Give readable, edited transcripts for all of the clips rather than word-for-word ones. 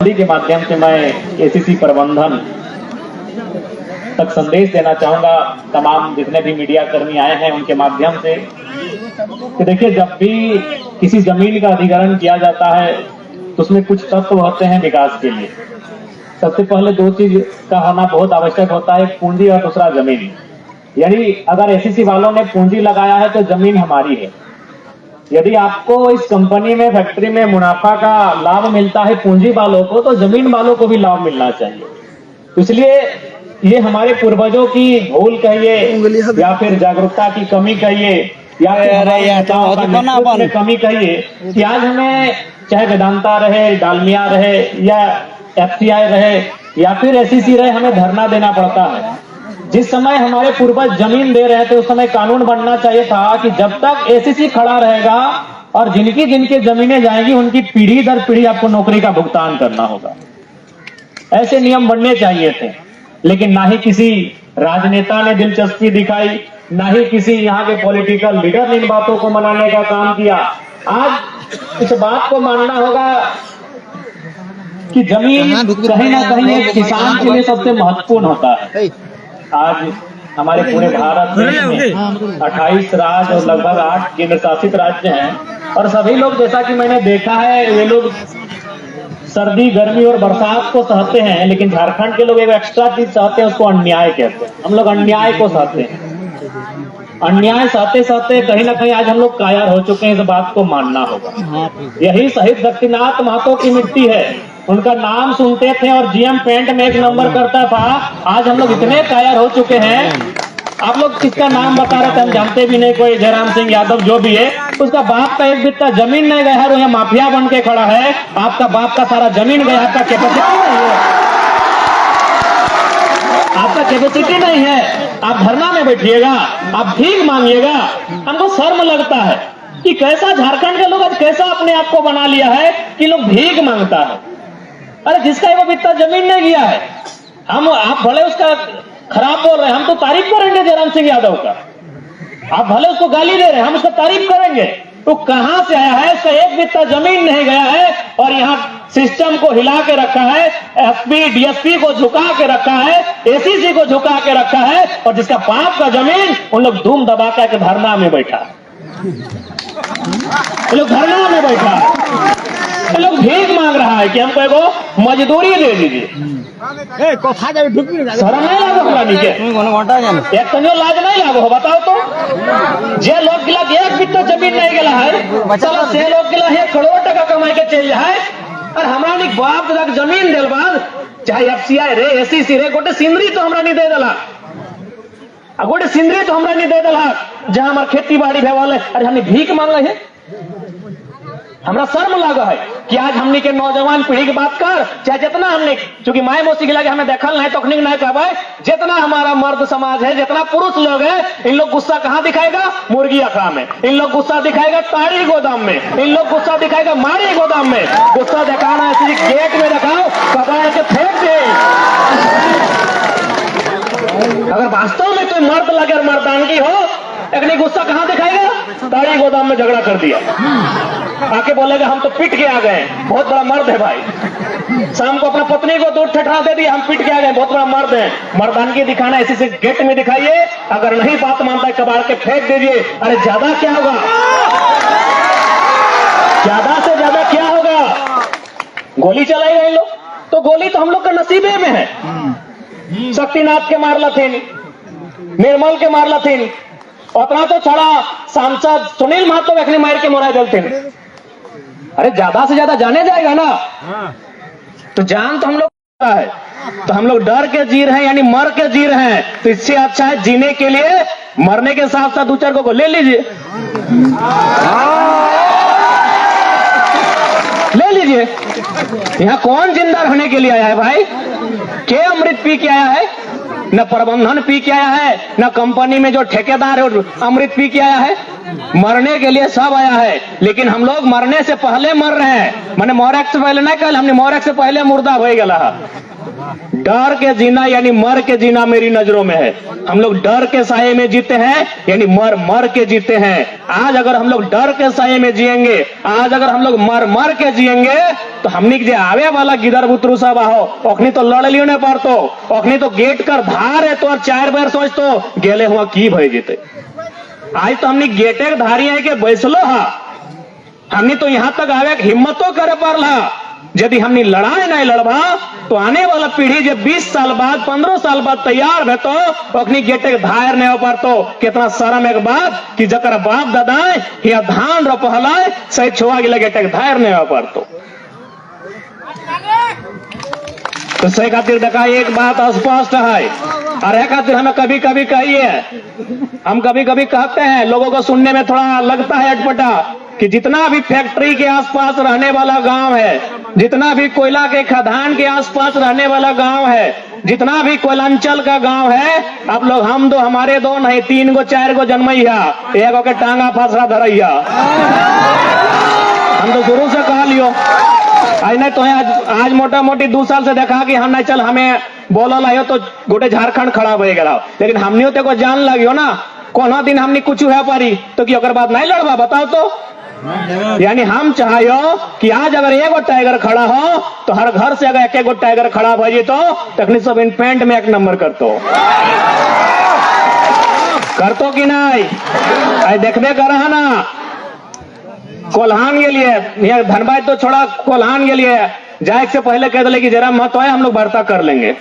मोदी के माध्यम से मैं एसीसी प्रबंधन तक संदेश देना चाहूंगा, तमाम जितने भी मीडिया कर्मी आए हैं उनके माध्यम से, कि देखिए जब भी किसी जमीन का अधिग्रहण किया जाता है तो उसमें कुछ तत्व होते हैं विकास के लिए। सबसे पहले दो चीज का होना बहुत आवश्यक होता है, पूंजी और दूसरा जमीन। यानी अगर एसीसी वालों ने पूंजी लगाया है तो जमीन हमारी है। यदि आपको इस कंपनी में, फैक्ट्री में मुनाफा का लाभ मिलता है पूंजी वालों को, तो जमीन वालों को भी लाभ मिलना चाहिए। इसलिए ये हमारे पूर्वजों की भूल कहिए या फिर जागरूकता की कमी कहिए या फिर कमी कहिए कि आज हमें चाहे वेदांता रहे, डालमिया रहे या एफसीआई रहे या फिर एसीसी रहे, हमें धरना देना पड़ता है। जिस समय हमारे पूर्वज जमीन दे रहे थे उस समय कानून बनना चाहिए था कि जब तक एसीसी खड़ा रहेगा और जिनकी जिनकी जमीनें जाएंगी उनकी पीढ़ी दर पीढ़ी आपको नौकरी का भुगतान करना होगा। ऐसे नियम बनने चाहिए थे, लेकिन ना ही किसी राजनेता ने दिलचस्पी दिखाई, ना ही किसी यहाँ के पॉलिटिकल लीडर ने इन बातों को मनाने का काम किया। आज इस बात को मानना होगा कि जमीन कहीं ना कहीं एक किसान के लिए सबसे महत्वपूर्ण होता है। आज हमारे पूरे भारत में 28 राज्य और लगभग 8 केंद्र शासित राज्य हैं और सभी लोग, जैसा कि मैंने देखा है, वे लोग सर्दी, गर्मी और बरसात को सहते हैं, लेकिन झारखंड के लोग एक एक्स्ट्रा चीज सहते हैं, उसको अन्याय कहते हैं। हम लोग अन्याय को सहते हैं। अन्याय सहते सहते कहीं ना कहीं आज हम लोग कायर हो चुके हैं, इस बात को मानना होगा। यही शहीद शक्तिनाथ महतो की मिट्टी है। उनका नाम सुनते थे और जीएम पेंट में 1 नंबर करता था। आज हम लोग इतने कायर हो चुके हैं, आप लोग किसका नाम बता रहे थे हम जानते भी नहीं, कोई जयराम सिंह यादव जो भी है, उसका बाप का एक बित्ता जमीन नहीं गया है, यहाँ माफिया बन के खड़ा है। आपका बाप का सारा जमीन गया, आपका कैपेसिटी नहीं है, आपका कैपेसिटी नहीं है। आप धरना में बैठिएगा, आप भीख मांगिएगा। हमको शर्म लगता है कि कैसा झारखंड के लोग आज कैसा अपने आप को बना लिया है कि लोग भीख मांगता है। अरे जिसका वो इतना जमीन नहीं गया है, हम आप भले उसका खराब बोल रहे हैं, हम तो तारीफ करेंगे जयराम सिंह यादव का। आप भले उसको गाली दे रहे हैं, हम उसका तारीफ करेंगे। तो कहां से आया है? उसका एक बित्ता जमीन नहीं गया है और यहाँ सिस्टम को हिला के रखा है, एसपी डीएसपी को झुका के रखा है, एसीसी को झुका के रखा है, और जिसका बाप का जमीन उन लोग धूम दबा के धरना में बैठा, लोग धरना में बैठा, लोग भीख मांग रहा है कि हमको एगो मजदूरी दे दीजिए। शर्म नहीं लागो हमरा नीचे? एक तनियो लाज नहीं लागो हो? बताओ तो। जे लोग गिला एक बित्ता जमीन नहीं गया है, चलो से लोग गिला 1 करोड़ टका कमाई के चल जाए, और हमरा नी बाप दादा जमीन दिल बाद, चाहे एफसीआई रे, एसीसी रे, गोटे सिंदरी तो हमरा नहीं दे दिला, गोटे सिंदरी तो हमरा नहीं दे दिला जहां हमार खेती बाड़ी भेवाले। अरे हमने भीख मांग है। हमरा शर्म लगा है कि आज हमने के नौजवान पीढ़ी की बात कर, चाहे जितना हमने, चूंकि माए मौसी गिला के हमें देखल नहीं, तकनीक नहीं कहबे, जितना हमारा मर्द समाज है, जितना पुरुष लोग है, इन लोग गुस्सा कहां दिखाएगा? मुर्गी अखड़ा में। इन लोग गुस्सा दिखाएगा ताड़ी गोदाम में। इन लोग गुस्सा दिखाएगा मारी गोदाम में। गुस्सा दिखाना ऐसे गेट में दिखाओ, कबाड़ के फेंक दे। अगर वास्तव में कोई मर्द लगे और मर्दानगी हो, एक गुस्सा कहां दिखाएगा? ताड़ी गोदाम में झगड़ा कर दिया, आके बोलेगा हम तो पिट के आ गए, बहुत बड़ा मर्द है भाई। शाम को अपना पत्नी को दूध ठठा दे दिया, हम पिट के आ गए, बहुत बड़ा मर्द है। मर्दानगी दिखाना ऐसे से गेट में दिखाइए, अगर नहीं बात मानता है कबाड़ के फेंक दीजिए। अरे ज्यादा क्या होगा? ज्यादा से ज्यादा क्या होगा? गोली चलाएगा इन लोग, तो गोली तो हम लोग का नसीबे में है। शक्तिनाथ के मारला थे, निर्मल के मारला थे, उतना तो छड़ा सांसद सुनील महतो वेखनी मार के मोरा जलते। अरे ज्यादा से ज्यादा जाने जाएगा ना, तो जान तो हम लोग है, तो हम लोग डर के जी रहे हैं, यानी मर के जी रहे हैं। तो इससे अच्छा है जीने के लिए मरने के साथ साथ 2-4 को ले लीजिए, ले लीजिए। यहाँ कौन जिंदा रहने के लिए आया है भाई? के अमृत पी के आया है? न प्रबंधन पी के आया है, न कंपनी में जो ठेकेदार है अमृत पी के आया है। मरने के लिए सब आया है, लेकिन हम लोग मरने से पहले मर रहे हैं। मैंने मौरक से पहले नहीं कल, हमने मौरक से पहले मुर्दा हो गया। डर के जीना यानी मर के जीना मेरी नजरों में है। हम लोग डर के साये में जीते हैं यानी मर मर के जीते हैं। आज अगर हम लोग डर के साये में जिएंगे, आज अगर हम लोग मर मर के जिएंगे तो हमनी जे आवे वाला गिदर बुतरू सब आहो ओखनी तो लड़ लियो ने पारतो, ओखनी तो गेट कर धार है तो और 4 बार सोच तो गेले हुआ की भय जीते। आज तो हमनी गेटे धारी है कि बैसलो हा, हमने तो यहां तक आवे हिम्मतो करे पारला। यदि हमने लड़ाई नहीं लड़बा तो आने वाला पीढ़ी जब 20 साल बाद 15 साल बाद तैयार है तो अपनी गेटे के धायर नहीं हो पार। तो कितना शर्म एक बात कि जकर बाप दादा या धान रो पहलाए सही छुआ गिला गेटे के धायर नहीं हो पार। तो सही खातिर देखा एक बात स्पष्ट है और एक खातिर हमें कभी कभी कहिए, हम कभी कभी कहते हैं लोगों को सुनने में थोड़ा लगता है अटपटा कि जितना भी फैक्ट्री के आसपास रहने वाला गांव है, जितना भी कोयला के खदान के आसपास रहने वाला गांव है, जितना भी कोयलांचल का गांव है, आप लोग हम दो हमारे दो नहीं 3 गो 4 गो जन्मैया एगो के टांगा फासरा धरैया। हम तो शुरू से कह लियो आज नहीं तो आज मोटा मोटी 2 साल से देखा कि हम नहीं चल हमें बोला लाइयो तो गोटे झारखंड खड़ा हो गया, लेकिन हमने तो जान लगियो ना कोनो दिन हमने कुछ है पारी तो कि अगर बात नहीं लड़वा बताओ तो। यानी हम चाहिए कि आज अगर एगो टाइगर खड़ा हो तो हर घर से अगर एक टाइगर खड़ा भजी तो तकनी सब इन पेंट में 1 नंबर करतो कि नहीं। आज देखबे कर रहा ना कोल्हान के लिए धनबाद तो छोड़ा, कोल्हान के लिए जाए से पहले कह दिले कि जरा मत आए हम लोग वार्ता कर लेंगे।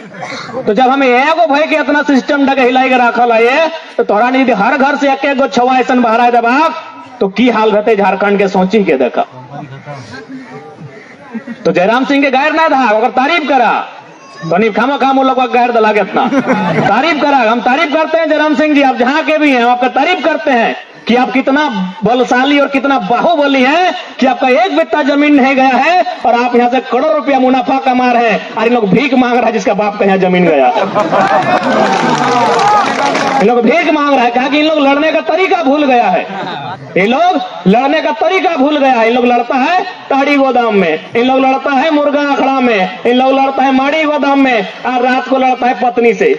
तो जब हमें एगो भाई के इतना सिस्टम डगे हिलाई के रखल है तो तोरा नहीं हर घर से एक गो छवा ऐसा बाहर है दबाव तो की हाल रहते झारखंड के सोची के देखा। तो जयराम सिंह के गैर ना था अगर तारीफ करा तो नहीं खामा खाम लोग गैर दला के इतना तारीफ करा। हम तारीफ करते हैं जयराम सिंह जी, आप जहां के भी हैं आपका तारीफ करते हैं कि आप कितना बलशाली और कितना बाहुबली हैं कि आपका 1 बित्ता जमीन नहीं गया है और आप यहां से करोड़ रुपया मुनाफा कमा रहे हैं और इन लोग भीख मांग रहा है जिसका बाप का यहाँ जमीन गया। इन लोग भीख मांग रहा है कहा कि इन लोग लड़ने का तरीका भूल गया है, ये लोग लड़ने का तरीका भूल गया है। इन लोग लड़ता है ताड़ी गोदाम में, इन लोग लड़ता है मुर्गा अखड़ा में, इन लोग लड़ता है माड़ी गोदाम में और रात को लड़ता है पत्नी से।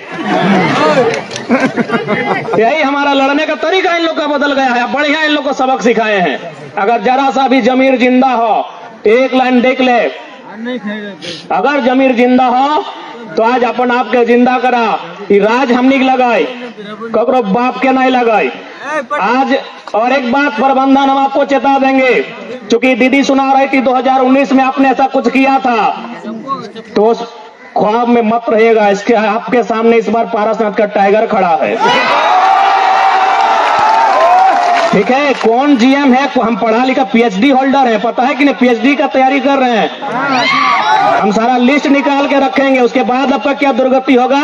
यही हमारा लड़ने का तरीका इन लोग का बदल गया है। बढ़िया इन लोग को सबक सिखाए हैं। अगर जरा सा भी जमीर जिंदा हो एक लाइन देख ले, अगर जमीर जिंदा हो तो आज अपन आपके जिंदा करा राज हमनी लगाए ककरो बाप के नहीं लगाए आज। और एक बात प्रबंधन हम आपको चेता देंगे, चूंकि दीदी सुना रही थी 2019 में आपने ऐसा कुछ किया था तो उस ख्वाब में मत रहिएगा। इसके आपके सामने इस बार पारसनाथ का टाइगर खड़ा है, ठीक है। कौन जीएम है, हम पढ़ा लिखा पीएचडी होल्डर है, पता है कि नहीं पीएचडी का तैयारी कर रहे हैं। हम सारा लिस्ट निकाल के रखेंगे, उसके बाद आपका क्या दुर्गति होगा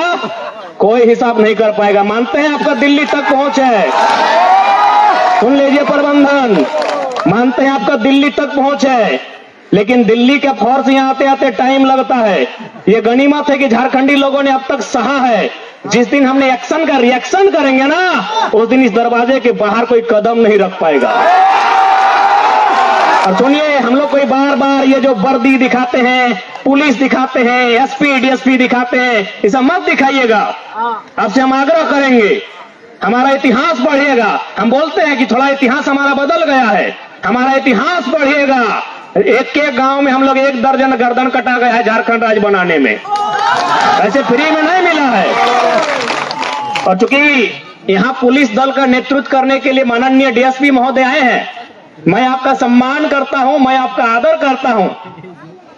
कोई हिसाब नहीं कर पाएगा। मानते हैं आपका दिल्ली तक पहुंच है, सुन लीजिए प्रबंधन, मानते हैं आपका दिल्ली तक पहुंच है, लेकिन दिल्ली के फोर्स यहाँ आते आते टाइम लगता है। ये गनीमत है कि झारखंडी लोगों ने अब तक सहा है। जिस दिन हमने एक्शन का रिएक्शन करेंगे ना उस दिन इस दरवाजे के बाहर कोई कदम नहीं रख पाएगा। और सुनिए, हम लोग कोई बार बार ये जो वर्दी दिखाते हैं, पुलिस दिखाते हैं, एसपी डीएसपी दिखाते हैं, ये सब मत दिखाइएगा। आपसे हम आग्रह करेंगे, हमारा इतिहास पढ़िएगा। हम बोलते हैं कि थोड़ा इतिहास हमारा बदल गया है, हमारा इतिहास पढ़िएगा। एक एक गांव में हम लोग 1 दर्जन गर्दन कटा गया है झारखंड राज्य बनाने में, ऐसे फ्री में नहीं मिला है। और चूंकि यहाँ पुलिस दल का नेतृत्व करने के लिए माननीय डीएसपी महोदय आए हैं, मैं आपका सम्मान करता हूं, मैं आपका आदर करता हूं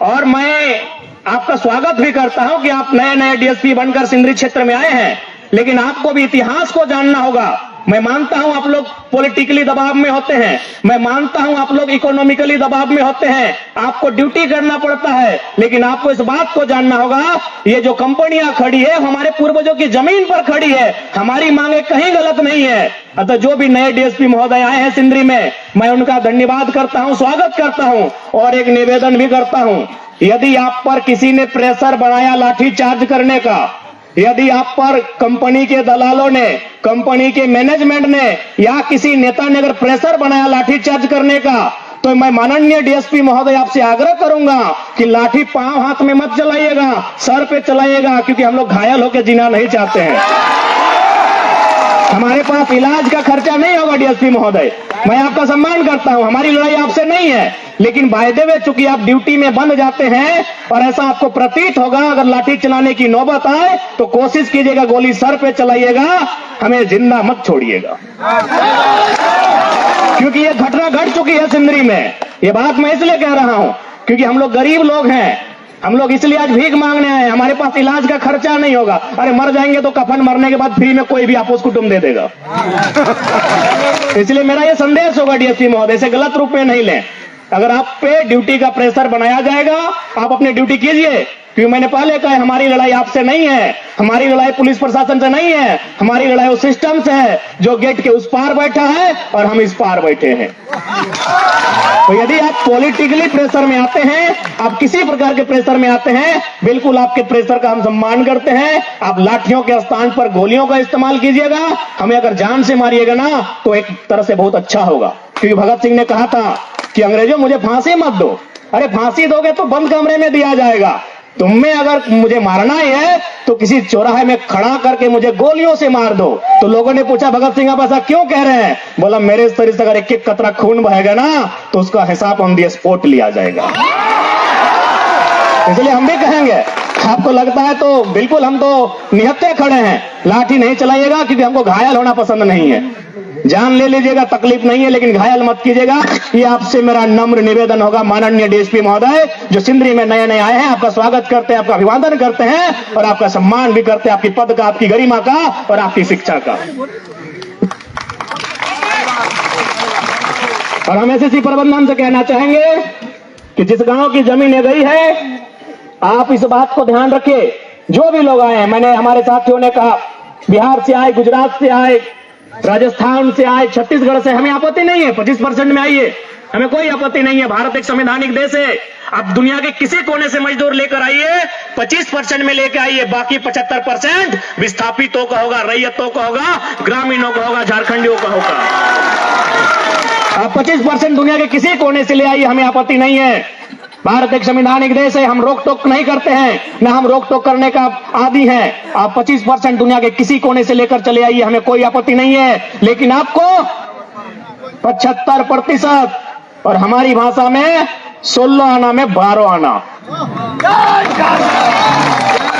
और मैं आपका स्वागत भी करता हूं कि आप नए नए डीएसपी बनकर सिंदरी क्षेत्र में आए हैं, लेकिन आपको भी इतिहास को जानना होगा। मैं मानता हूं आप लोग पॉलिटिकली दबाव में होते हैं, मैं मानता हूं आप लोग इकोनॉमिकली दबाव में होते हैं, आपको ड्यूटी करना पड़ता है, लेकिन आपको इस बात को जानना होगा ये जो कंपनियां खड़ी है हमारे पूर्वजों की जमीन पर खड़ी है, हमारी मांगे कहीं गलत नहीं है। अतः जो भी नए डीएसपी महोदय आए हैं सिंदरी में, मैं उनका धन्यवाद करता हूं, स्वागत करता हूं और एक निवेदन भी करता हूं, यदि आप पर किसी ने प्रेशर बनाया लाठीचार्ज करने का, यदि आप पर कंपनी के दलालों ने, कंपनी के मैनेजमेंट ने या किसी नेता ने अगर प्रेशर बनाया लाठीचार्ज करने का, तो मैं माननीय डीएसपी महोदय आपसे आग्रह करूंगा कि लाठी पांव हाथ में मत चलाइएगा, सर पे चलाइएगा, क्योंकि हम लोग घायल होकर जीना नहीं चाहते हैं। हमारे पास इलाज का खर्चा नहीं होगा डीएसपी महोदय, मैं आपका सम्मान करता हूं, हमारी लड़ाई आपसे नहीं है, लेकिन वायदे में चूंकि आप ड्यूटी में बंद जाते हैं और ऐसा आपको प्रतीत होगा, अगर लाठी चलाने की नौबत आए तो कोशिश कीजिएगा गोली सर पे चलाइएगा, हमें जिंदा मत छोड़िएगा। क्योंकि ये घटना घट चुकी है सिंदरी में। ये बात मैं इसलिए कह रहा हूं क्योंकि हम लोग गरीब लोग हैं, हम लोग इसलिए आज भीख मांगने आए, हमारे पास इलाज का खर्चा नहीं होगा। अरे मर जाएंगे तो कफन मरने के बाद फ्री में कोई भी आपोस कुटुंब दे देगा। इसलिए मेरा ये संदेश होगा डीएसपी महोदय, इसे गलत रूप में नहीं लें। अगर आप पे ड्यूटी का प्रेशर बनाया जाएगा, आप अपनी ड्यूटी कीजिए, क्योंकि मैंने पहले कहा हमारी लड़ाई आपसे नहीं है, हमारी लड़ाई पुलिस प्रशासन से नहीं है, हमारी लड़ाई उस सिस्टम से है जो गेट के उस पार बैठा है और हम इस पार बैठे हैं। तो यदि आप पॉलिटिकली प्रेशर में आते हैं, आप किसी प्रकार के प्रेशर में आते हैं, बिल्कुल आपके प्रेशर का हम सम्मान करते हैं। आप लाठियों के स्थान पर गोलियों का इस्तेमाल कीजिएगा, हमें अगर जान से मारिएगा ना तो एक तरह से बहुत अच्छा होगा। क्योंकि भगत सिंह ने कहा था कि अंग्रेजों मुझे फांसी मत दो। अरे फांसी दोगे तो बंद कमरे में दिया जाएगा, तुम्हें अगर मुझे मारना ही है तो किसी चौराहे में खड़ा करके मुझे गोलियों से मार दो। तो लोगों ने पूछा भगत सिंह आप ऐसा क्यों कह रहे हैं? बोला मेरे शरीर से अगर एक एक कतरा खून बहेगा ना तो उसका हिसाब ऑन दी स्पॉट लिया जाएगा। इसलिए हम भी कहेंगे, आपको लगता है तो बिल्कुल हम तो निहत्थे खड़े हैं, लाठी नहीं चलाइएगा, क्योंकि हमको घायल होना पसंद नहीं है। जान ले लीजिएगा, तकलीफ नहीं है, लेकिन घायल मत कीजिएगा। ये आपसे मेरा नम्र निवेदन होगा। माननीय डीएसपी महोदय जो सिंदरी में नए नए आए हैं, आपका स्वागत करते हैं, आपका अभिवादन करते हैं और आपका सम्मान भी करते हैं, आपकी पद का, आपकी गरिमा का और आपकी शिक्षा का। और हम एसएससी प्रबंधन से कहना चाहेंगे कि जिस गांव की जमीन गई है, आप इस बात को ध्यान रखिए। जो भी लोग आए हैं, मैंने हमारे साथियों ने कहा बिहार से आए, गुजरात से आए, राजस्थान से आए, छत्तीसगढ़ से, हमें आपत्ति नहीं है, 25% में आइए, हमें कोई आपत्ति नहीं है। भारत एक संवैधानिक देश है। आप दुनिया के किसी कोने से मजदूर लेकर आइए, 25% में लेकर आइए, बाकी 75% विस्थापितों का होगा, रैयतों का होगा, ग्रामीणों का होगा, झारखंडियों का होगा। आप 25% दुनिया के किसी कोने से ले आइए, हमें आपत्ति नहीं है। भारत एक संवैधानिक देश है, हम रोक टोक नहीं करते हैं, न हम रोक टोक करने का आदी हैं। आप 25% दुनिया के किसी कोने से लेकर चले आइए, हमें कोई आपत्ति नहीं है, लेकिन आपको 75% और हमारी भाषा में 16 आना में 12 आना,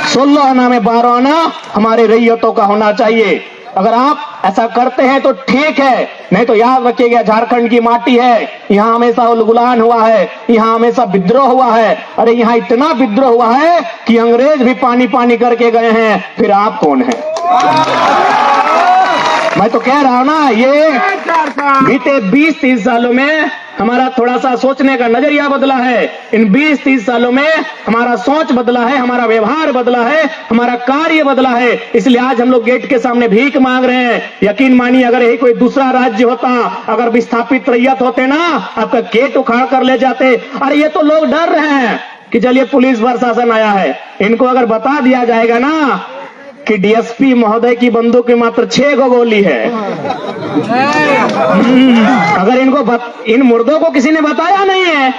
16 आना में 12 आना हमारे रैयतों का होना चाहिए। अगर आप ऐसा करते हैं तो ठीक है, नहीं तो याद रखिएगा झारखंड की माटी है, यहां हमेशा उलगुलान हुआ है, यहां हमेशा विद्रोह हुआ है। अरे यहां इतना विद्रोह हुआ है कि अंग्रेज भी पानी पानी करके गए हैं, फिर आप कौन हैं? मैं तो कह रहा हूं ना, ये बीते 20-30 सालों में हमारा थोड़ा सा सोचने का नजरिया बदला है। इन 20-30 सालों में हमारा सोच बदला है, हमारा व्यवहार बदला है, हमारा कार्य बदला है। इसलिए आज हम लोग गेट के सामने भीख मांग रहे हैं। यकीन मानिए, अगर यही कोई दूसरा राज्य होता, अगर विस्थापित रैयत होते ना, आपका गेट उखाड़ कर ले जाते। अरे ये तो लोग डर रहे हैं कि चलिए पुलिस प्रशासन आया है, इनको अगर बता दिया जाएगा ना कि डीएसपी महोदय की बंदूक में मात्र 6 गोली है, अगर इनको इन मुर्दों को किसी ने बताया नहीं है,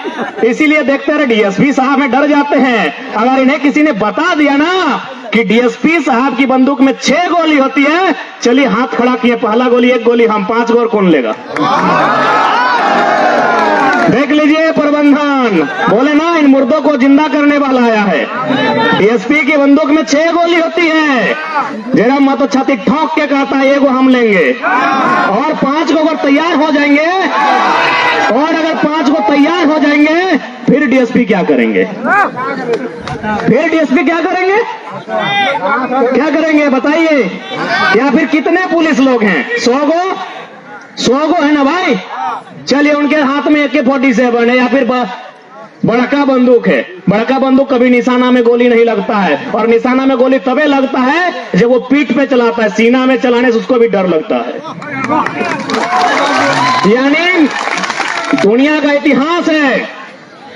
इसीलिए देखते रहे डीएसपी साहब में डर जाते हैं। अगर इन्हें किसी ने बता दिया ना कि डीएसपी साहब की बंदूक में 6 गोली होती है, चलिए हाथ खड़ा किए, पहला गोली 1 गोली हम, 5 गोर कौन लेगा? देख लीजिए प्रबंधन, बोले ना इन मुर्दों को जिंदा करने वाला आया है। डीएसपी की बंदूक में 6 गोली होती है, जरा मत छाती ठोक के कहता है 1 हम लेंगे, और 5 को अगर तैयार हो जाएंगे, और अगर 5 को तैयार हो जाएंगे, फिर डीएसपी क्या करेंगे? फिर डीएसपी क्या करेंगे? क्या करेंगे बताइए? या फिर कितने पुलिस लोग हैं? 100 गो है ना भाई? चलिए उनके हाथ में AK-47 है, या फिर बड़का बंदूक है। बड़का बंदूक कभी निशाना में गोली नहीं लगता है, और निशाना में गोली तबे लगता है जब वो पीठ पे चलाता है, सीना में चलाने से उसको भी डर लगता है। यानी दुनिया का इतिहास है,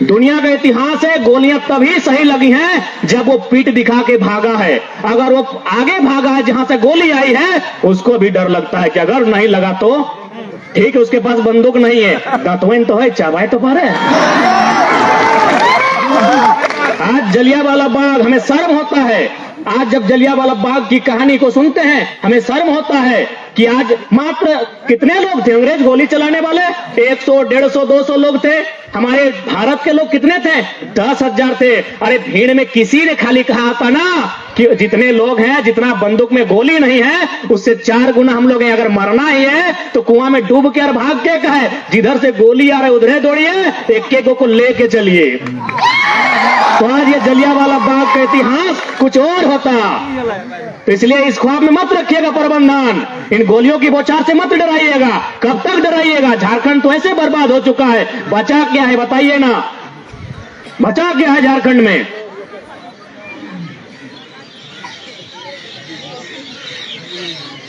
दुनिया का इतिहास है, गोलियां तभी सही लगी हैं जब वो पीठ दिखा के भागा है। अगर वो आगे भागा है जहां से गोली आई है, उसको भी डर लगता है कि अगर नहीं लगा तो ठीक है, उसके पास बंदूक नहीं है, दातुन तो है, चाबाए तो पा रहे आज जलियांवाला बाग हमें शर्म होता है। आज जब जलियांवाला बाग की कहानी को सुनते हैं हमें शर्म होता है कि आज मात्र कितने लोग थे अंग्रेज गोली चलाने वाले, 100, 150, 200 लोग थे। हमारे भारत के लोग कितने थे? 10,000 थे। अरे भीड़ में किसी ने खाली कहा था ना कि जितने लोग हैं, जितना बंदूक में गोली नहीं है उससे 4 गुना हम लोग हैं। अगर मरना ही है तो कुआं में डूब के और भाग के कहे, जिधर से गोली आ रहे उधरे दौड़िए, एक एक को लेके चलिए। तो आज ये जलियांवाला बाग का इतिहास कुछ और होता। तो इसलिए इस ख्वाब में मत रखिएगा प्रबंधन, इन गोलियों की बौछार से मत डराइएगा। कब तक डराइएगा? झारखंड तो ऐसे बर्बाद हो चुका है, बचा क्या है बताइए ना, बचा क्या है झारखंड में?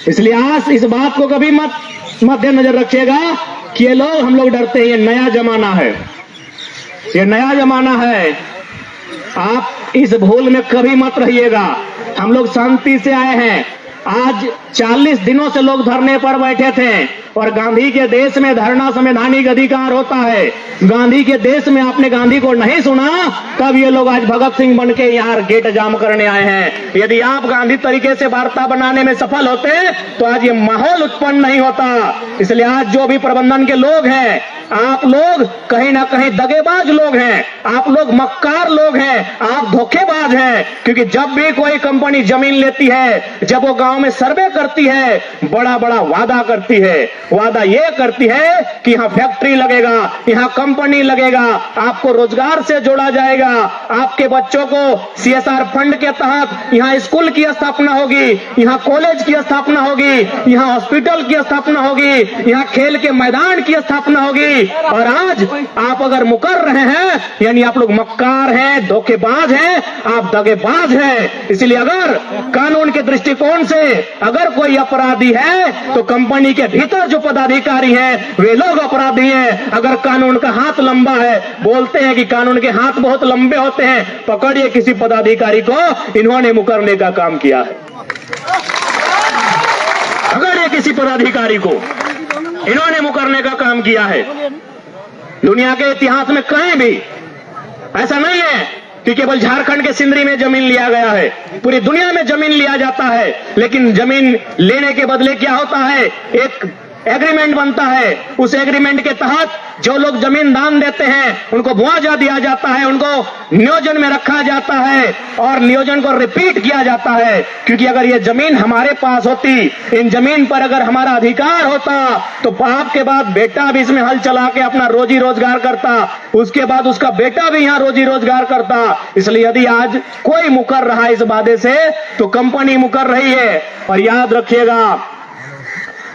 इसलिए आज इस बात को कभी मत मद्देनजर रखिएगा कि ये लोग, हम लोग डरते हैं। ये नया जमाना है, ये नया जमाना है। आप इस भूल में कभी मत रहिएगा। हम लोग शांति से आए हैं। आज 40 दिनों से लोग धरने पर बैठे थे और गांधी के देश में धरना संवैधानिक अधिकार होता है। गांधी के देश में आपने गांधी को नहीं सुना, तब ये लोग आज भगत सिंह बन के यहाँ गेट जाम करने आए हैं। यदि आप गांधी तरीके से वार्ता बनाने में सफल होते तो आज ये माहौल उत्पन्न नहीं होता। इसलिए आज जो भी प्रबंधन के लोग हैं, आप लोग कहीं ना कहीं दगेबाज लोग हैं, आप लोग मक्कार लोग हैं, आप धोखेबाज हैं। क्योंकि जब भी कोई कंपनी जमीन लेती है, जब वो गांव में सर्वे करती है, बड़ा बड़ा वादा करती है। वादा ये करती है कि यहाँ फैक्ट्री लगेगा, यहाँ कंपनी लगेगा, आपको रोजगार से जोड़ा जाएगा, आपके बच्चों को CSR फंड के तहत यहाँ स्कूल की स्थापना होगी, यहाँ कॉलेज की स्थापना होगी, यहाँ हॉस्पिटल की स्थापना होगी, यहाँ खेल के मैदान की स्थापना होगी। और आज आप अगर मुकर रहे हैं, यानी आप लोग मक्कार हैं, धोखेबाज हैं, आप दगेबाज हैं। इसलिए अगर कानून के दृष्टिकोण से अगर कोई अपराधी है तो कंपनी के भीतर जो पदाधिकारी हैं वे लोग अपराधी हैं। अगर कानून का हाथ लंबा है, बोलते हैं कि कानून के हाथ बहुत लंबे होते हैं, पकड़िए किसी पदाधिकारी को, इन्होंने मुकरने का काम किया है। पकड़िए किसी पदाधिकारी को, इन्होंने मुकरने का काम किया है। दुनिया के इतिहास में कहीं भी ऐसा नहीं है कि केवल झारखंड के सिंदरी में जमीन लिया गया है, पूरी दुनिया में जमीन लिया जाता है। लेकिन जमीन लेने के बदले क्या होता है? एक एग्रीमेंट बनता है। उस एग्रीमेंट के तहत जो लोग जमीन दान देते हैं उनको मुआवजा दिया जाता है, उनको नियोजन में रखा जाता है और नियोजन को रिपीट किया जाता है। क्योंकि अगर ये जमीन हमारे पास होती, इन जमीन पर अगर हमारा अधिकार होता, तो बाप के बाद बेटा भी इसमें हल चला के अपना रोजी रोजगार करता, उसके बाद उसका बेटा भी यहाँ रोजी रोजगार करता। इसलिए यदि आज कोई मुकर रहा है इस वादे से, तो कंपनी मुकर रही है। और याद रखिएगा,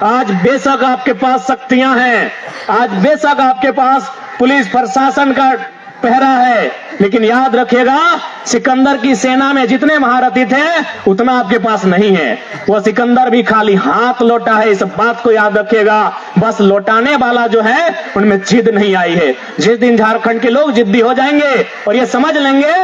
आज बेशक आपके पास शक्तियां हैं, आज बेशक आपके पास पुलिस प्रशासन का पहरा है, लेकिन याद रखिएगा सिकंदर की सेना में जितने महारथी थे उतना आपके पास नहीं है। वह सिकंदर भी खाली हाथ लौटा है, इस बात को याद रखिएगा। बस लौटाने वाला जो है उनमें जिद नहीं आई है। जिस दिन झारखंड के लोग जिद्दी हो जाएंगे और ये समझ लेंगे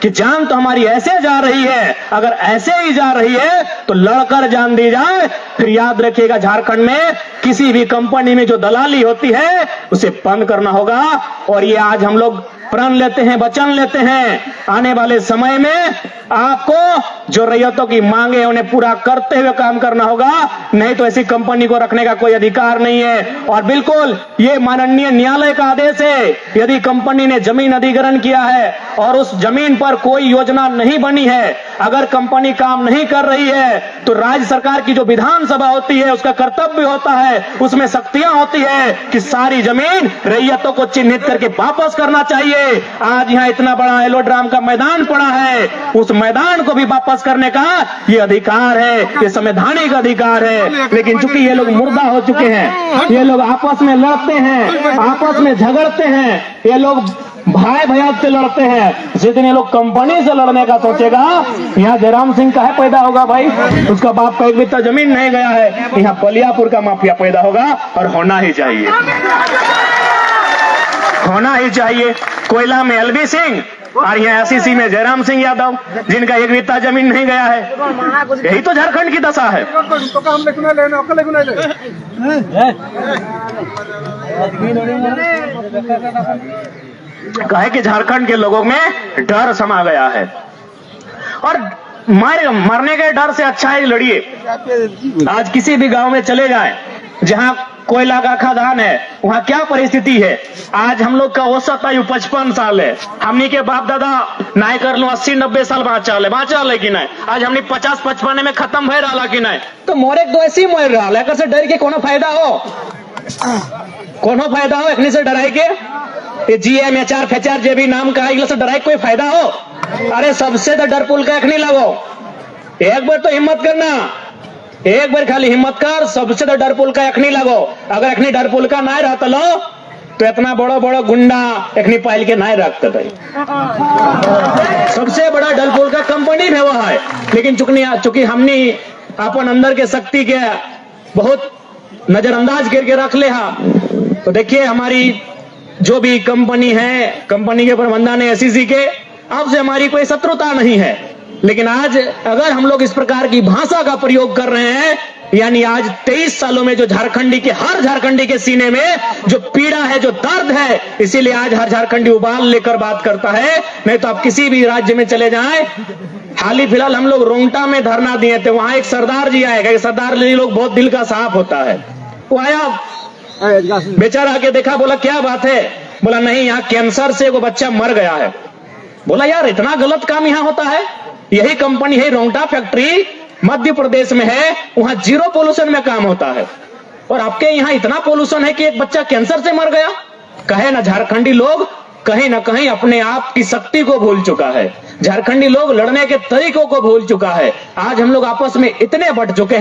कि जान तो हमारी ऐसे जा रही है, अगर ऐसे ही जा रही है तो लड़कर जान दी जाए, फिर याद रखिएगा झारखंड में किसी भी कंपनी में जो दलाली होती है उसे बंद करना होगा। और ये आज हम लोग प्रण लेते हैं, वचन लेते हैं, आने वाले समय में आपको जो रैयतों की मांगे उन्हें पूरा करते हुए काम करना होगा, नहीं तो ऐसी कंपनी को रखने का कोई अधिकार नहीं है। और बिल्कुल ये माननीय न्यायालय का आदेश है, यदि कंपनी ने जमीन अधिग्रहण किया है और उस जमीन पर कोई योजना नहीं बनी है, अगर कंपनी काम नहीं कर रही है, तो राज्य सरकार की जो विधानसभा होती है उसका कर्तव्य होता है, उसमें शक्तियां होती है कि सारी जमीन रैयतों को चिन्हित करके वापस करना चाहिए। आज यहाँ इतना बड़ा एलोड्राम का मैदान पड़ा है, उस मैदान को भी वापस करने का ये अधिकार है, ये संवैधानिक अधिकार है। लेकिन चूंकि ये लोग मुर्दा हो चुके हैं, ये लोग आपस में लड़ते हैं, आपस में झगड़ते हैं, ये लोग भाई भैया से लड़ते हैं। जिस दिन ये लोग कंपनी से लड़ने का सोचेगा, यहाँ जयराम सिंह का है पैदा होगा भाई, उसका बाप का एक बित्ता जमीन नहीं गया है, यहाँ बलियापुर का माफिया पैदा होगा। और होना ही चाहिए, होना ही चाहिए। कोयला में LV सिंह और यहाँ एसईसी में जयराम सिंह यादव, जिनका एक बित्ता जमीन नहीं गया है। यही तो झारखंड की दशा है। कहे कि झारखंड के लोगों में डर समा गया है और मरने के डर से अच्छा है लड़िए। आज किसी भी गांव में चले जाएं जहां कोयला का खदान है, वहां क्या परिस्थिति है। आज हम लोग का औसत आयु 55 साल है। हमनी के बाप दादा नाय कर लो 80-90 साल बाँचा ले कि नहीं। आज हमनी 50-55 में खत्म भय रहा कि नहीं। तो मोरे तो ऐसे ही मर रहा है। कैसे डर के कोनो फायदा हो, कोनो फायदा हो इतने से डराई के। ये जीएम एचआर फेचआर जे भी नाम का है से डराई कोई फायदा हो। अरे सबसे तो डर पुल का एक नहीं लगो। एक बार तो हिम्मत करना, एक बार खाली हिम्मत कर। सबसे तो डर पुल का एक नहीं लगो। अगर एक डर पुल का ना रहता लो तो इतना बड़ा बड़ा गुंडा एक पाइल के ना रखते थे। सबसे बड़ा डर पुल का कंपनी भी हुआ है, लेकिन चूंकि हमने अपन अंदर के शक्ति के बहुत नजरअंदाज करके रख ले। तो देखिए हमारी जो भी कंपनी है, कंपनी के प्रबंधन है एसईसी के, आपसे हमारी कोई शत्रुता नहीं है। लेकिन आज अगर हम लोग इस प्रकार की भाषा का प्रयोग कर रहे हैं, यानी आज 23 सालों में जो हर झारखंडी के सीने में जो पीड़ा है, जो दर्द है, इसीलिए आज हर झारखंडी उबाल लेकर बात करता है। नहीं तो आप किसी भी राज्य में चले जाएं। हाल ही फिलहाल हम लोग रोंगटा में धरना दिए थे, वहां एक सरदार जी आएगा। सरदार जी लोग बहुत दिल का साफ होता है। वो आया, बेचारा आके देखा, बोला क्या बात है। बोला नहीं, यहाँ कैंसर से वो बच्चा मर गया है। बोला यार इतना गलत काम यहाँ होता है। यही कंपनी है रोंगटा फैक्ट्री मध्य प्रदेश में है, वहां 0 पोल्यूशन में काम होता है, और आपके यहाँ इतना पोल्यूशन है कि एक बच्चा कैंसर से मर गया। कहे ना झारखंडी लोग कहीं ना कहीं अपने आप की शक्ति को भूल चुका है। झारखंडी लोग लड़ने के तरीकों को भूल चुका है। आज हम लोग आपस में इतने बढ़ चुके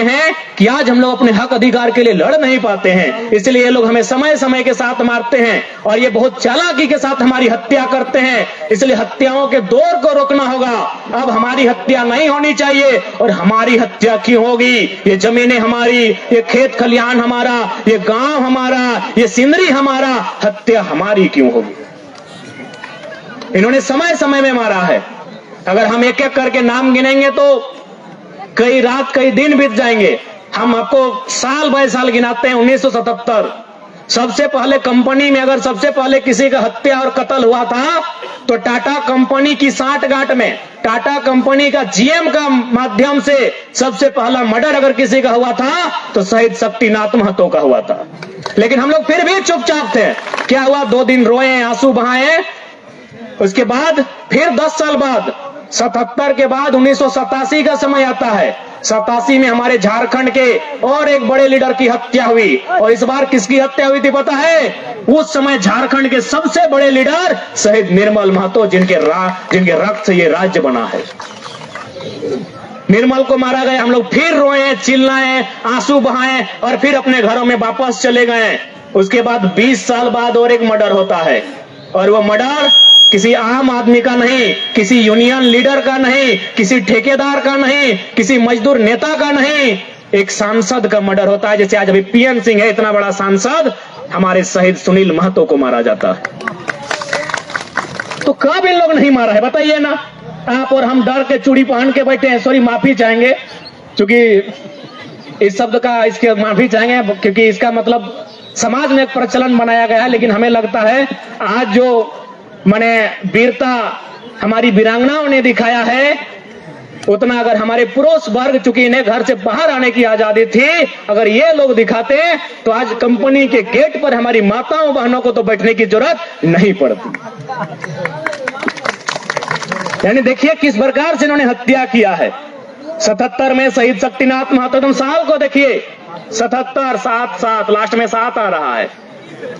हैं कि आज हम लोग अपने हक अधिकार के लिए लड़ नहीं पाते हैं। इसलिए ये लोग हमें समय समय के साथ मारते हैं और ये बहुत चालाकी के साथ हमारी हत्या करते हैं। इसलिए हत्याओं के दौर को रोकना होगा। अब हमारी हत्या नहीं होनी चाहिए। और हमारी हत्या क्यों होगी? ये जमीनें हमारी, ये खेत खलिहान हमारा, ये गांव हमारा, ये सिंदरी हमारा, हत्या हमारी क्यों होगी? इन्होंने समय समय में मारा है। अगर हम एक एक करके नाम गिनेंगे तो कई रात कई दिन बीत जाएंगे। हम आपको साल बाय साल गिनाते हैं। 1977 सबसे पहले कंपनी में अगर सबसे पहले किसी का हत्या और कत्ल हुआ था तो टाटा कंपनी की सांठगांठ में टाटा कंपनी का जीएम का माध्यम से सबसे पहला मर्डर अगर किसी का हुआ था तो शहीद शक्तिनाथ महतो का हुआ था। लेकिन हम लोग फिर भी चुपचाप थे। क्या हुआ? 2 दिन रोए, आंसू बहाए। उसके बाद फिर 10 साल बाद 77 के बाद 1987 का समय आता है। 87 में हमारे झारखंड के और एक बड़े लीडर की हत्या हुई। और इस बार किसकी हत्या हुई थी पता है? उस समय झारखंड के सबसे बड़े लीडर शहीद निर्मल महतो, जिनके रक्त से ये राज्य बना है। निर्मल को मारा गया। हम लोग फिर रोए, चिल्लाए, आंसू बहाए और फिर अपने घरों में वापस चले गए। उसके बाद 20 साल बाद और एक मर्डर होता है, और वो मर्डर किसी आम आदमी का नहीं, किसी यूनियन लीडर का नहीं, किसी ठेकेदार का नहीं, किसी मजदूर नेता का नहीं, एक सांसद का मर्डर होता है। जैसे आज अभी पीएन सिंह है, इतना बड़ा सांसद, हमारे शहीद सुनील महतो को मारा जाता है। तो कब इन लोग नहीं मारा है बताइए ना? आप और हम डर के चूड़ी पहन के बैठे हैं। सॉरी, माफी चाहेंगे क्योंकि इस शब्द का इसके माफी चाहेंगे क्योंकि इसका मतलब समाज में एक प्रचलन बनाया गया है। लेकिन हमें लगता है आज जो माने वीरता हमारी वीरांगनाओं ने दिखाया है, उतना अगर हमारे पुरुष वर्ग, चूंकि इन्हें घर से बाहर आने की आजादी थी, अगर ये लोग दिखाते तो आज कंपनी के गेट पर हमारी माताओं बहनों को तो बैठने की जरूरत नहीं पड़ती। यानी देखिए किस प्रकार से इन्होंने हत्या किया है। 77 में शहीद शक्तिनाथ महतो, तुम साल को देखिए 77, 7 लास्ट में 7 आ रहा है।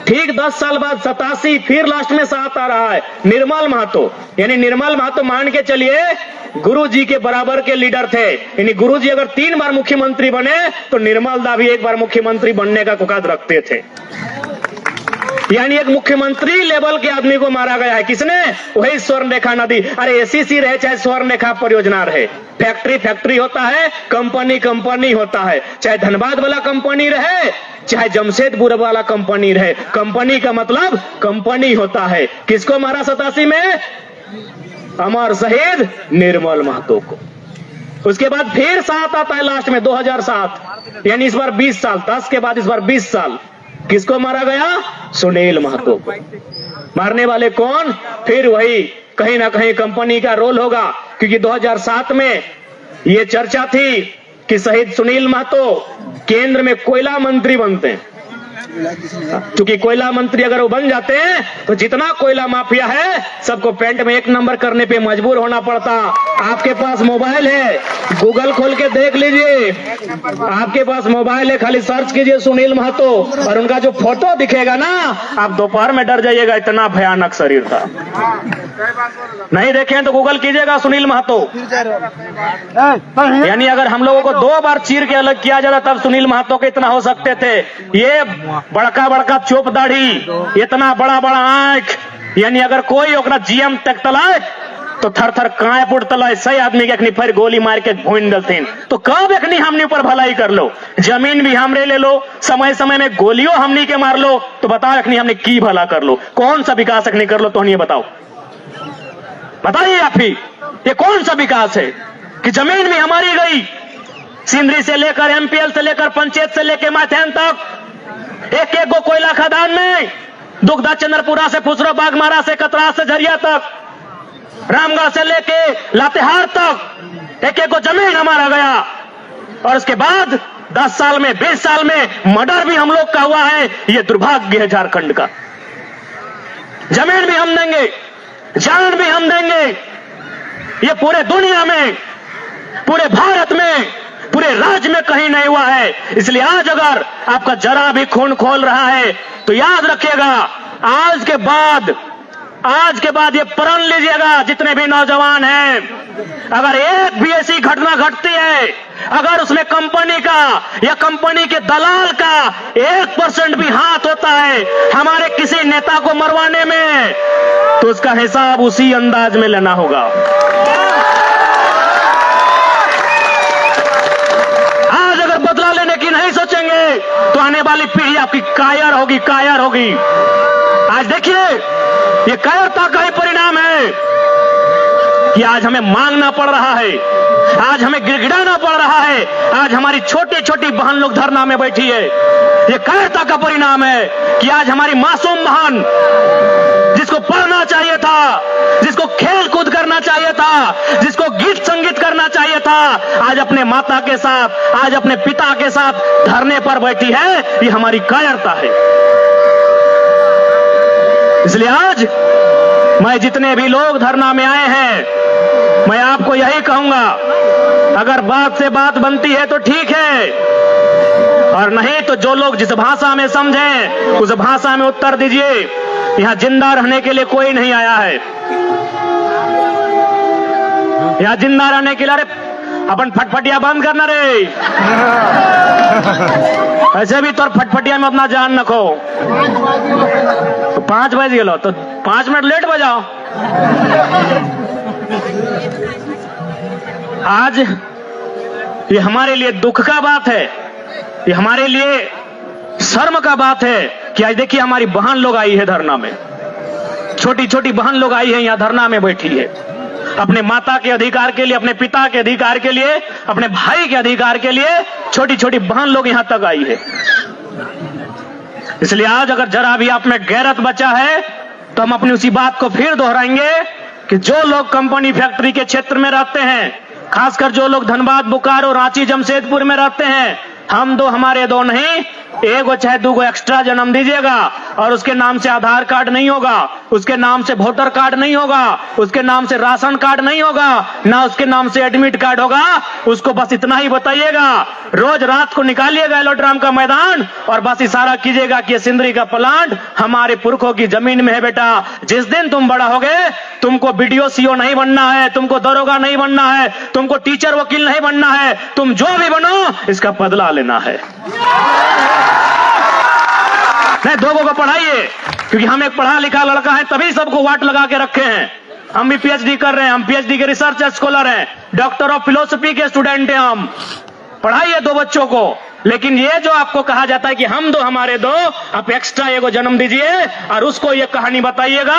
ठीक 10 साल बाद 87, फिर लास्ट में 7 आ रहा है। निर्मल महतो, यानी निर्मल महतो मान के चलिए गुरु जी के बराबर के लीडर थे। यानी गुरु जी अगर 3 बार मुख्यमंत्री बने तो निर्मल दा भी 1 बार मुख्यमंत्री बनने का औकात रखते थे। यानी एक मुख्यमंत्री लेवल के आदमी को मारा गया है। किसने? वही स्वर्णरेखा नदी। अरे एसीसी रहे चाहे स्वर्णरेखा परियोजना रहे, फैक्ट्री होता है, कंपनी होता है। चाहे धनबाद वाला कंपनी रहे चाहे जमशेदपुर वाला कंपनी रहे। कंपनी का मतलब कंपनी होता है। किसको मारा 87 में? अमर शहीद निर्मल महतो को। उसके बाद फिर 7 आता है लास्ट में 2007, यानी इस बार 20 साल, 10 के बाद इस बार 20 साल। किसको मारा गया? सुनील महतो को। मारने वाले कौन? फिर वही कहीं ना कहीं कंपनी का रोल होगा, क्योंकि 2007 में ये चर्चा थी कि शहीद सुनील महतो केंद्र में कोयला मंत्री बनते हैं। क्योंकि कोयला मंत्री अगर वो बन जाते हैं तो जितना कोयला माफिया है सबको पेंट में 1 नंबर करने पे मजबूर होना पड़ता। आपके पास मोबाइल है, गूगल खोल के देख लीजिए, आपके पास मोबाइल है, खाली सर्च कीजिए सुनील महतो और उनका जो फोटो दिखेगा ना, आप दोपहर में डर जाइएगा, इतना भयानक शरीर था। नहीं देखें तो गूगल कीजिएगा सुनील महतो। यानी अगर हम लोगों को 2 बार चीर के अलग किया जाता तब सुनील महतो के इतना हो सकते थे। ये बड़का बड़का चोप दाढ़ी, इतना बड़ा बड़ा आंख, यानी अगर कोई ओकरा जीएम तक तलाए तो थर थर काए पुट तला सही आदमी के अखनी फिर गोली मार के भून डलतीन। तो कब अखनी हमने ऊपर भलाई कर लो, जमीन भी हमरे ले लो, समय समय में गोलियों हमनी के मार लो, तो बताओ अखनी हमने की भला कर लो? कौन सा विकास अखनी कर लो? तो ये बताओ, बताइए आप ही, ये कौन सा विकास है कि जमीन भी हमारी गई? सिंदरी से लेकर एमपीएल से लेकर पंचायत से लेकर माथेन तक, एक एक गो कोयला खदान में, दुगधा चंद्रपुरा से फुसरो बागमारा से कतरा से झरिया तक, रामगढ़ से लेके लातेहार तक एक एक को जमीन हमारा गया। और उसके बाद 10 साल में 20 साल में मर्डर भी हम लोग का हुआ है। ये दुर्भाग्य है झारखंड का। जमीन भी हम देंगे, जान भी हम देंगे, ये पूरे दुनिया में, पूरे भारत में, पूरे राज्य में कहीं नहीं हुआ है। इसलिए आज अगर आपका जरा भी खून खोल रहा है तो याद रखिएगा, आज के बाद ये प्रण लीजिएगा, जितने भी नौजवान हैं, अगर एक भी ऐसी घटना घटती है, अगर उसमें कंपनी का या कंपनी के दलाल का 1% भी हाथ होता है हमारे किसी नेता को मरवाने में, तो उसका हिसाब उसी अंदाज में लेना होगा। आज अगर बदला लेने की नहीं सोचेंगे तो आने वाली पीढ़ी आपकी कायर होगी। आज देखिए, ये कायरता का ही परिणाम है कि आज हमें मांगना पड़ रहा है, आज हमें गिड़गिड़ाना पड़ रहा है, आज हमारी छोटी छोटी बहन लोग धरना में बैठी है। ये कायरता का परिणाम है कि आज हमारी मासूम बहन, जिसको पढ़ना चाहिए था, जिसको खेल कूद करना चाहिए था, जिसको गीत संगीत करना चाहिए था, आज अपने माता के साथ, आज अपने पिता के साथ धरने पर बैठी है। ये हमारी कायरता है। इसलिए आज मैं जितने भी लोग धरना में आए हैं, मैं आपको यही कहूंगा, अगर बात से बात बनती है तो ठीक है, और नहीं तो जो लोग जिस भाषा में समझें उस भाषा में उत्तर दीजिए। यहां जिंदा रहने के लिए कोई नहीं आया है। यहां जिंदा रहने के लिए, अरे अपन फटफटिया बंद करना रे, ऐसे भी तो फटफटिया में अपना जान रखो। तो 5 बज गए तो 5 मिनट लेट बजाओ। आज ये हमारे लिए दुख का बात है, ये हमारे लिए शर्म का बात है कि आज देखिए हमारी बहन लोग आई है धरना में, छोटी छोटी बहन लोग आई है, यहां धरना में बैठी है, अपने माता के अधिकार के लिए, अपने पिता के अधिकार के लिए, अपने भाई के अधिकार के लिए छोटी छोटी बहन लोग यहां तक आई है। इसलिए आज अगर जरा भी आप में गैरत बचा है तो हम अपनी उसी बात को फिर दोहराएंगे कि जो लोग कंपनी फैक्ट्री के क्षेत्र में रहते हैं, खासकर जो लोग धनबाद, बोकारो, रांची, जमशेदपुर में रहते हैं, हम दो हमारे दो नहीं, एगो चाहे 2 एक्स्ट्रा जन्म दीजिएगा और उसके नाम से आधार कार्ड नहीं होगा, उसके नाम से वोटर कार्ड नहीं होगा, उसके नाम से राशन कार्ड नहीं होगा, ना उसके नाम से एडमिट कार्ड होगा। उसको बस इतना ही बताइएगा, रोज रात को निकालिएगा एलोड्राम का मैदान और बस इशारा कीजिएगा कि ये सिंदरी का प्लांट हमारे पुरखों की जमीन में है। बेटा, जिस दिन तुम बड़ा होगे, तुमको बीडीओ सीओ नहीं बनना है, तुमको दरोगा नहीं बनना है, तुमको टीचर वकील नहीं बनना है, तुम जो भी बनो इसका बदला लेना है। नहीं, 2 को पढ़ाइए, क्योंकि हम एक पढ़ा लिखा लड़का है, तभी सबको वाट लगा के रखे हैं। हम भी पीएचडी कर रहे हैं, हम पीएचडी के रिसर्च स्कॉलर हैं, डॉक्टर ऑफ फिलोसफी के स्टूडेंट हैं हम। पढ़ाइए 2 बच्चों को, लेकिन ये जो आपको कहा जाता है कि हम दो हमारे दो, आप एक्स्ट्रा एगो जन्म दीजिए और उसको ये कहानी बताइएगा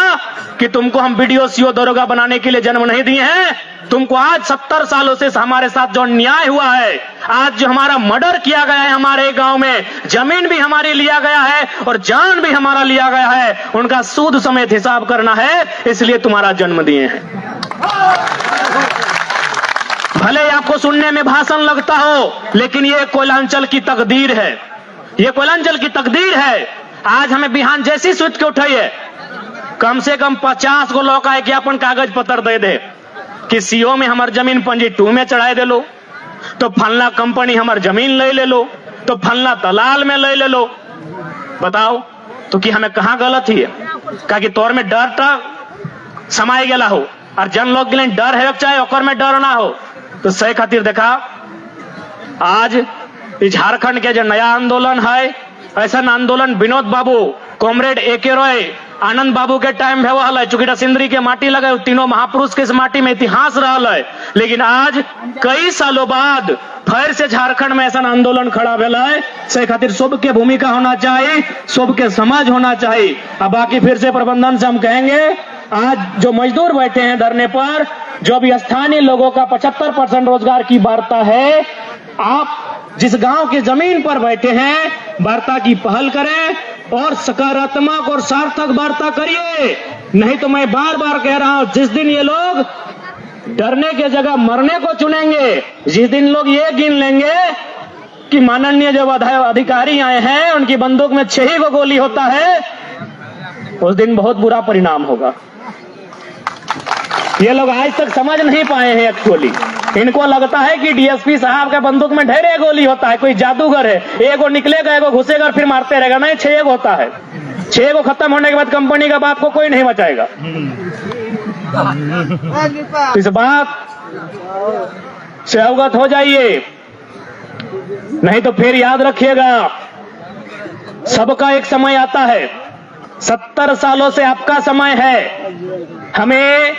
कि तुमको हम वीडियो सीओ दरोगा बनाने के लिए जन्म नहीं दिए हैं। तुमको आज 70 सालों से हमारे साथ जो न्याय हुआ है, आज जो हमारा मर्डर किया गया है हमारे गांव में, जमीन भी हमारी लिया गया है और जान भी हमारा लिया गया है, उनका सूद समेत हिसाब करना है, इसलिए तुम्हारा जन्म दिए हैं। भले आपको सुनने में भाषण लगता हो, लेकिन ये कोयलांचल की तकदीर है, ये कोयलांचल की तकदीर है। आज हमें बिहान जैसी सुत के उठाइए, कम से कम 50 को लोग आए कि अपन कागज पत्र दे दे कि सीओ में हमार जमीन पंजी 2 में चढ़ाए दे लो, तो फलना कंपनी हमार जमीन ले लो, तो फलना दलाल में ले लो। बताओ तो कि हमें कहां गलत ही है? का कि तोर में डर समाये गेला हो और जन लोग के लिए डर है, चाहे ओकर में डर ना हो। तो सही खातिर देखा, आज झारखंड के जो नया आंदोलन है, ऐसा आंदोलन विनोद बाबू, कॉमरेड AK रॉय, आनंद बाबू के टाइम में हुआ है, चूंकि सिंदरी के माटी लगे, तीनों महापुरुष के इस माटी में इतिहास रहा है। लेकिन आज कई सालों बाद फिर से झारखंड में ऐसा आंदोलन खड़ा भेला है। से खातिर सबके भूमिका होना चाहिए, सबके समझ होना चाहिए। अब बाकी फिर से प्रबंधन से हम कहेंगे, आज जो मजदूर बैठे हैं धरने पर, जो भी स्थानीय लोगों का 75% रोजगार की वार्ता है, आप जिस गांव की जमीन पर बैठे हैं, वार्ता की पहल करें और सकारात्मक और सार्थक वार्ता करिए। नहीं तो मैं बार बार कह रहा हूं, जिस दिन ये लोग डरने की जगह मरने को चुनेंगे, जिस दिन लोग ये गिन लेंगे कि माननीय जो अधिकारी आए हैं उनकी बंदूक में 6 ही गोली होता है, उस दिन बहुत बुरा परिणाम होगा। ये लोग आज तक समझ नहीं पाए हैं। एक्चुअली इनको लगता है कि DSP साहब का बंदूक में ढेरे गोली होता है, कोई जादूगर है, एगो निकलेगा एगो घुसेगा और फिर मारते रहेगा। नहीं, 6 होता है। 6 खत्म होने के बाद कंपनी का बाप को कोई नहीं बचाएगा। इस बात से अवगत हो जाइए, नहीं तो फिर याद रखिएगा, सबका एक समय आता है। 70 सालों से आपका समय है। हमें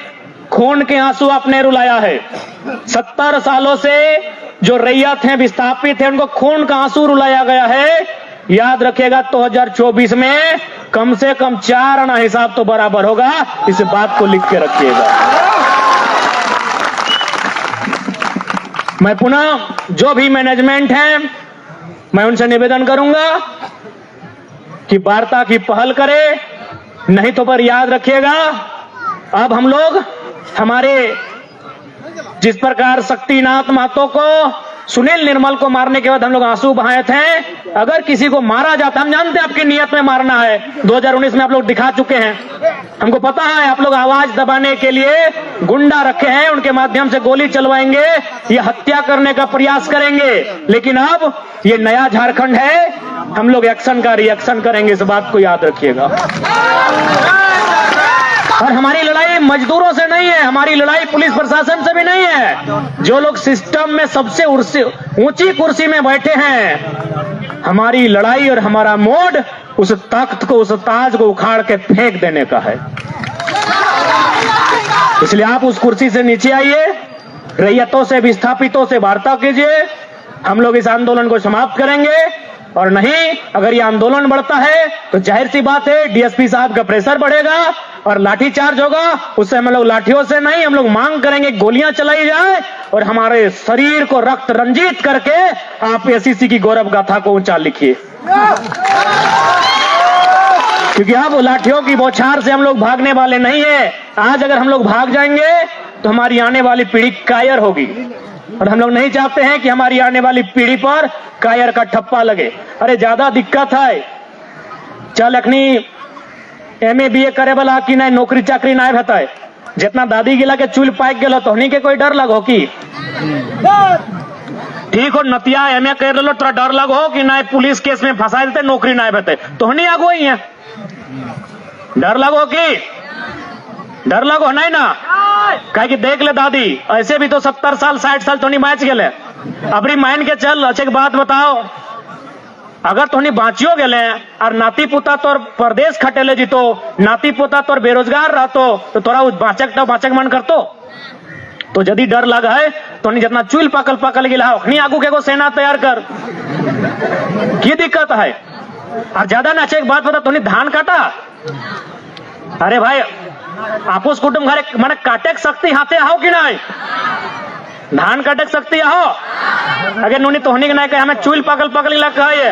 खून के आंसू आपने रुलाया है। 70 सालों से जो रैयत हैं, विस्थापित हैं, उनको खून का आंसू रुलाया गया है। याद रखिएगा 2024 में कम से कम 4 आना हिसाब तो बराबर होगा। इस बात को लिख के रखिएगा। मैं पुनः जो भी मैनेजमेंट है, मैं उनसे निवेदन करूंगा कि वार्ता की पहल करे। नहीं तो पर याद रखिएगा, अब हम लोग हमारे जिस प्रकार शक्तिनाथ महतो को, सुनील निर्मल को मारने के बाद हम लोग आंसू बहाए थे, अगर किसी को मारा जाता, हम जानते हैं आपकी नियत में मारना है, 2019 में आप लोग दिखा चुके हैं, हमको पता है आप लोग आवाज दबाने के लिए गुंडा रखे हैं, उनके माध्यम से गोली चलवाएंगे, ये हत्या करने का प्रयास करेंगे। लेकिन अब ये नया झारखंड है, हम लोग एक्शन का रिएक्शन करेंगे, इस बात को याद रखिएगा। और हमारी लड़ाई मजदूरों से नहीं है, हमारी लड़ाई पुलिस प्रशासन से भी नहीं है। जो लोग सिस्टम में सबसे ऊंची कुर्सी में बैठे हैं, हमारी लड़ाई और हमारा मोड उस तख्त को, उस ताज को उखाड़ के फेंक देने का है। इसलिए आप उस कुर्सी से नीचे आइए, रैयतों से, विस्थापितों से वार्ता कीजिए। हम लोग इस आंदोलन को समाप्त करेंगे। और नहीं, अगर ये आंदोलन बढ़ता है तो जाहिर सी बात है DSP साहब का प्रेशर बढ़ेगा और लाठीचार्ज होगा। उससे हम लोग लाठियों से नहीं, हम लोग मांग करेंगे गोलियां चलाई जाए और हमारे शरीर को रक्त रंजित करके आप SEC की गौरव गाथा को ऊंचा लिखिए। क्योंकि अब लाठियों की बौछार से हम लोग भागने वाले नहीं है। आज अगर हम लोग भाग जाएंगे तो हमारी आने वाली पीढ़ी कायर होगी, और हम लोग नहीं चाहते हैं कि हमारी आने वाली पीढ़ी पर कायर का ठप्पा लगे। अरे ज्यादा दिक्कत है, चल अखनी MA BA करे वाला कि नहीं नौकरी चाकरी नहीं रहता है, जितना दादी गिला के चूल पाक गेलो तो हनी के कोई डर लगो की? ठीक हो, नतिया MA कर लो, तोरा डर लगो कि नहीं पुलिस केस में फंसा देते, नौकरी नहीं बते, तो हनी आगो ही है, डर लगो की? डर लगो नहीं ना? कहे कि देख ले दादी, ऐसे भी तो 70 साल 60 साल तो नहीं बच गए। अबरी मान के चल, अच्छे एक बात बताओ, अगर तोहनी बाँचियो गेले और नाती पोता तोर परदेश खटेले जीतो, नाती पोता तोर बेरोजगार रहतो, तो तोरा बाचक मन करतो? तो यदि डर लग है तो नहीं जितना चुल पकल गिला अखनी आगू के एगो सेना तैयार कर, की दिक्कत है। और ज्यादा नाचे एक बात बता, तूने धान काटा, अरे भाई आपूस कुटुंब घरे माने काटे सकती हाथे आओ कि नहीं, धान काटे सकती हो अगर नूनी तोहनी के नहीं कहे हमें चुल पकल गिला कहे,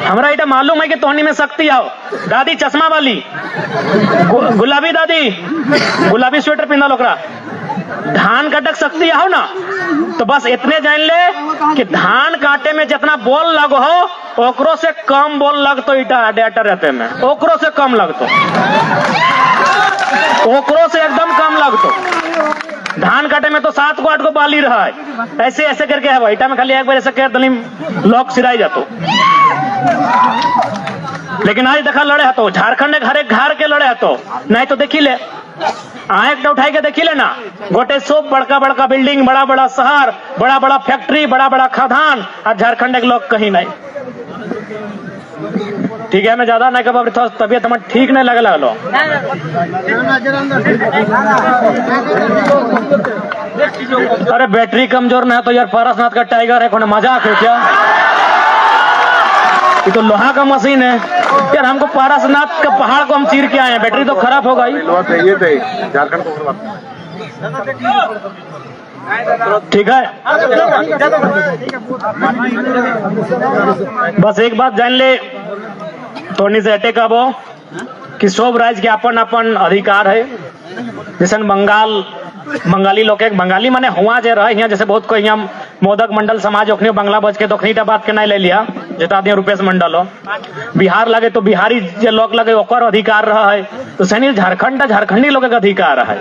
हमरा इटा मालूम है कि तोहनी में शक्ति आओ। दादी चश्मा वाली गुलाबी दादी गुलाबी स्वेटर पिंधा लोकरा धान काटक सकती हो ना, तो बस इतने जान ले कि धान काटे में जितना बोल लगो हो ओकरो से कम बोल लगतो इटा डेटा रहते में, ओकरो से कम लगतो, ओकरो से एकदम कम लगतो। धान काटे में तो 7 को 8 को बाली रहा है, ऐसे ऐसे करके है भाई, इटा में खाली एक बार ऐसे कर दलीम लॉक सिराई जातो। लेकिन आज देखा लड़े है तो झारखंड में हर घर के लड़े है तो नहीं तो देखी ले आंख उठाई के देखी ले ना, गोटे सब बड़का बड़का बिल्डिंग, बड़ा बड़ा शहर, बड़ा बड़ा फैक्ट्री, बड़ा बड़ा खदान, और झारखंड के लोग कहीं नहीं। ठीक है, मैं ज्यादा नहीं कब तबियत हमारे ठीक नहीं लगे लगलो। अरे बैटरी कमजोर नहीं है तो यार पारसनाथ का टाइगर है, कोई मजाक है क्या? ये तो लोहा का मशीन है यार, हमको पारसनाथ का पहाड़ को हम चीर के आए हैं, बैटरी तो खराब होगा ही। झारखंड को ठीक है, बस एक बात जान ले, तोनी से अटैक आबो कि सब राज्य के अपन अपन अधिकार है। जैसे बंगाली लोग बंगाली माने हुआ जे रहे यहाँ, जैसे बहुत कोई यहाँ मोदक मंडल समाज ओखनी बंगला बच के तो ओखनी बात के नहीं ले लिया, जता दिया रुपेश मंडल हो। बिहार लगे तो बिहारी जे लोग लगे ओकर अधिकार रहा है, तो सैनिक झारखंडी लोग के अधिकार है।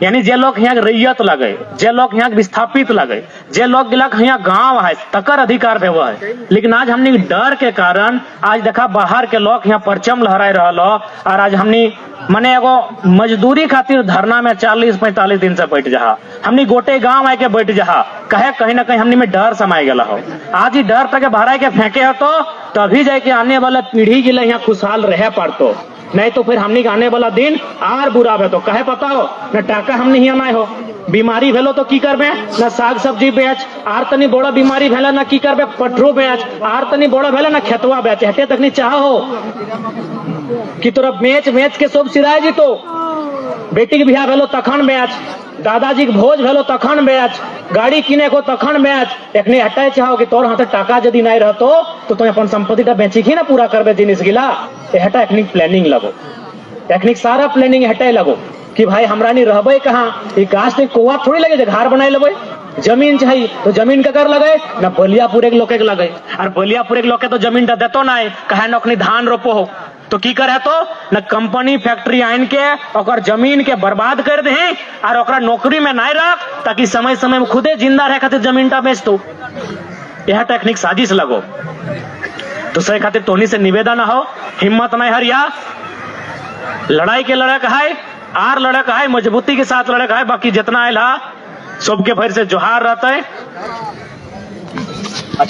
यानी जे लोग यहाँ रैयत लगे, जे लोग यहाँ विस्थापित लगे, जे लोग यहाँ गांव है तकर अधिकार पे हुआ है। लेकिन आज हमने डर के कारण आज देखा बाहर के लोग यहाँ परचम लहराए रहा, और आज हमने मने एगो मजदूरी खातिर धरना में 40-45 दिन से बैठ जा, हमने गोटे गांव आके बैठ जा, कहे कहीं ना कहीं हमने में डर समाये गला हो। आज ही डर तक भरा के फेंके हो तो तभी जाके आने वाला पीढ़ी के लिए यहाँ खुशहाल रह पड़तो, नहीं तो फिर हमने आने वाला दिन आर बुरा है। तो कहे पता हो न टाका हमने ही आना हो, बीमारी भेलो तो की करबे, न साग सब्जी बेच, आर तनी बड़ा बीमारी भेला न की करबे पटरो बेच, आर तनी बड़ा भेला न खेतवा बेच, हटे तक नहीं चाहो कि तोरा बेच के सब सिराय जी। तो बेटी के बियाह भेलो तखन बेच, दादाजी के भोज भेलो तखन बेच, गाड़ी किने को तखन बेच, एखने हटाए चाहो कि तोर हाथ टाका यदि नहीं रहतो तो तुम अपन संपत्ति बेची ही ना पूरा करबे जिनिस गिला। हटा एखनिक प्लानिंग लगो, एखनिक सारा प्लानिंग हटाए लगो कि भाई हमरा नहीं रहबे कहाँ, कास्ट कोआ थोड़ी लगे घर बनाए लेबे, जमीन चाहिए तो जमीन के कर लगे ना, बलियापुर एक लोग के लगे, और बलियापुर एक लोग के तो जमीन देतो ना, कहे न ओखनी धान रोपो हो तो की करे तो न कंपनी फैक्ट्री आन के और जमीन के बर्बाद कर दे और ओकरा नौकरी में नहीं रख, ताकि समय समय में खुदे जिंदा रहे खातिर जमीन टा बेच दो। यह टेक्निक साजिश लगो। तो सही खातिर तोनी से निवेदन हो, हिम्मत नहीं हरिया, लड़ाई के लड़क है, आर लड़क है, मजबूती के साथ लड़क है, बाकी जितना आयल सबके भर से जोहार रहता है। अच्छा।